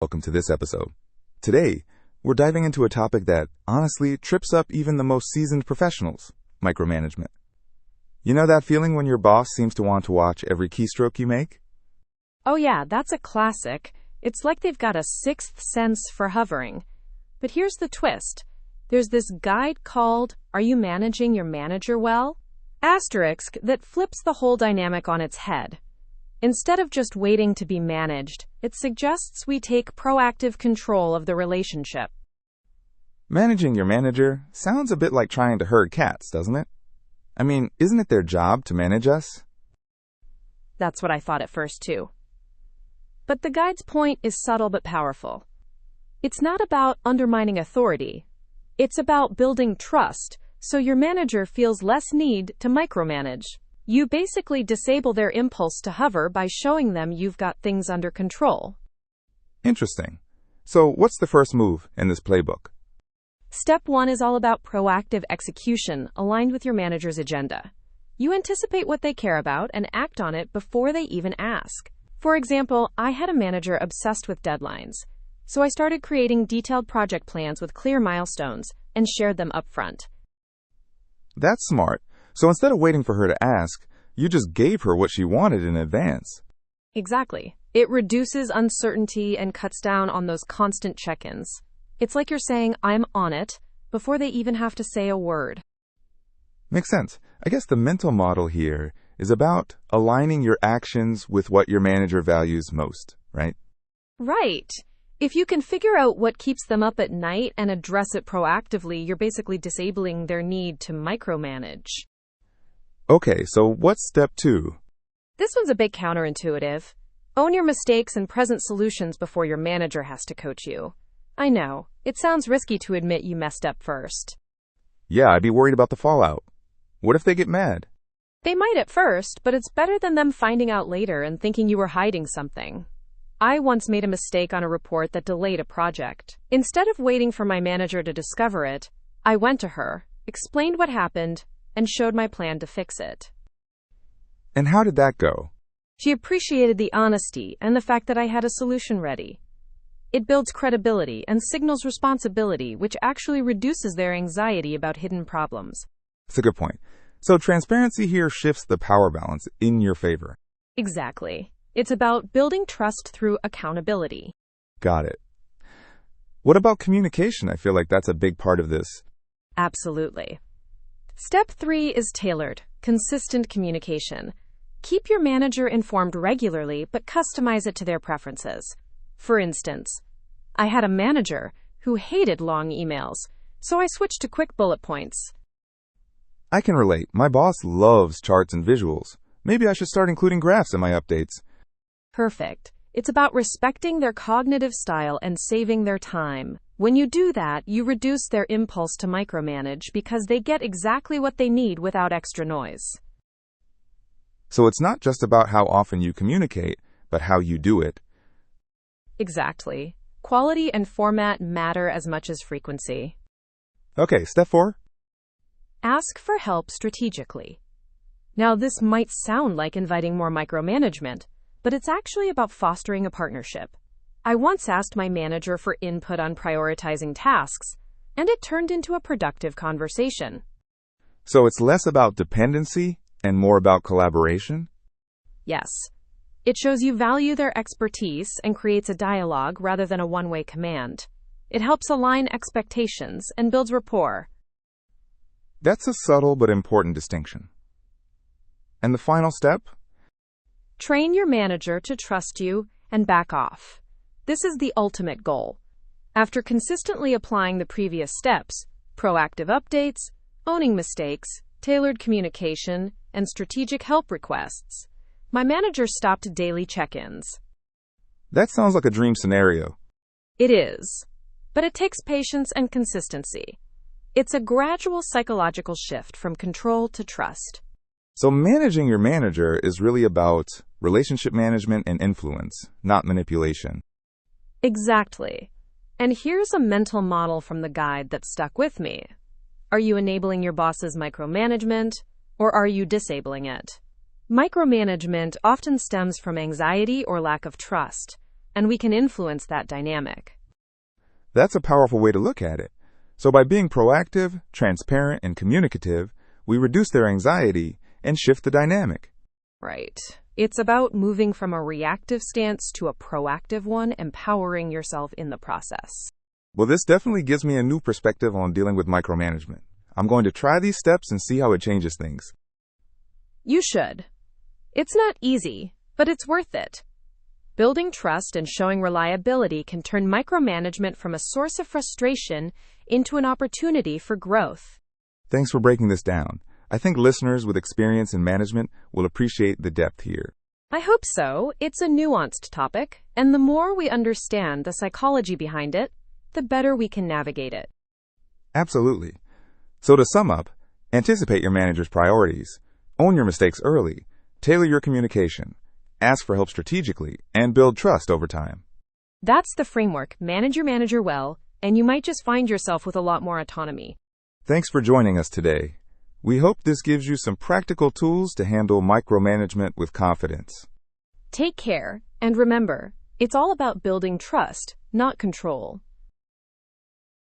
Welcome to this episode. Today, we're diving into a topic that, honestly, trips up even the most seasoned professionals: micromanagement. You know that feeling when your boss seems to want to watch every keystroke you make? Oh yeah, that's a classic. It's like they've got a sixth sense for hovering. But here's the twist. There's this guide called "Are You Managing Your Manager Well?" Asterisk that flips the whole dynamic on its head. Instead of just waiting to be managed, it suggests we take proactive control of the relationship. Managing your manager sounds a bit like trying to herd cats, doesn't it? I mean, isn't it their job to manage us? That's what I thought at first too. But the guide's point is subtle but powerful. It's not about undermining authority. It's about building trust, so your manager feels less need to micromanage. You basically disable their impulse to hover by showing them you've got things under control. Interesting. So what's the first move in this playbook? Step 1 is all about proactive execution aligned with your manager's agenda. You anticipate what they care about and act on it before they even ask. For example, I had a manager obsessed with deadlines, so I started creating detailed project plans with clear milestones and shared them upfront. That's smart. So instead of waiting for her to ask, you just gave her what she wanted in advance. Exactly. It reduces uncertainty and cuts down on those constant check-ins. It's like you're saying, "I'm on it," before they even have to say a word. Makes sense. I guess the mental model here is about aligning your actions with what your manager values most, right? Right. If you can figure out what keeps them up at night and address it proactively, you're basically disabling their need to micromanage. Okay, so what's step 2? This one's a bit counterintuitive. Own your mistakes and present solutions before your manager has to coach you. I know, it sounds risky to admit you messed up first. Yeah, I'd be worried about the fallout. What if they get mad? They might at first, but it's better than them finding out later and thinking you were hiding something. I once made a mistake on a report that delayed a project. Instead of waiting for my manager to discover it, I went to her, explained what happened, and showed my plan to fix it. And how did that go? She appreciated the honesty and the fact that I had a solution ready. It builds credibility and signals responsibility, which actually reduces their anxiety about hidden problems. That's a good point. So transparency here shifts the power balance in your favor. Exactly. It's about building trust through accountability. Got it. What about communication? I feel like that's a big part of this. Absolutely. Step 3 is tailored, consistent communication. Keep your manager informed regularly, but customize it to their preferences. For instance, I had a manager who hated long emails, so I switched to quick bullet points. I can relate. My boss loves charts and visuals. Maybe I should start including graphs in my updates. Perfect. It's about respecting their cognitive style and saving their time. When you do that, you reduce their impulse to micromanage because they get exactly what they need without extra noise. So it's not just about how often you communicate, but how you do it. Exactly. Quality and format matter as much as frequency. Okay, step 4. Ask for help strategically. Now, this might sound like inviting more micromanagement, but it's actually about fostering a partnership. I once asked my manager for input on prioritizing tasks, and it turned into a productive conversation. So it's less about dependency and more about collaboration? Yes. It shows you value their expertise and creates a dialogue rather than a one-way command. It helps align expectations and builds rapport. That's a subtle but important distinction. And the final step? Train your manager to trust you and back off. This is the ultimate goal. After consistently applying the previous steps, proactive updates, owning mistakes, tailored communication, and strategic help requests, my manager stopped daily check-ins. That sounds like a dream scenario. It is, but it takes patience and consistency. It's a gradual psychological shift from control to trust. So managing your manager is really about relationship management and influence, not manipulation. Exactly. And here's a mental model from the guide that stuck with me. Are you enabling your boss's micromanagement, or are you disabling it? Micromanagement often stems from anxiety or lack of trust, and we can influence that dynamic. That's a powerful way to look at it. So by being proactive, transparent, and communicative, we reduce their anxiety and shift the dynamic. Right. It's about moving from a reactive stance to a proactive one, empowering yourself in the process. Well, this definitely gives me a new perspective on dealing with micromanagement. I'm going to try these steps and see how it changes things. You should. It's not easy, but it's worth it. Building trust and showing reliability can turn micromanagement from a source of frustration into an opportunity for growth. Thanks for breaking this down. I think listeners with experience in management will appreciate the depth here. I hope so. It's a nuanced topic, and the more we understand the psychology behind it, the better we can navigate it. Absolutely. So to sum up, anticipate your manager's priorities, own your mistakes early, tailor your communication, ask for help strategically, and build trust over time. That's the framework. Manage your manager well, and you might just find yourself with a lot more autonomy. Thanks for joining us today. We hope this gives you some practical tools to handle micromanagement with confidence. Take care, and remember, it's all about building trust, not control.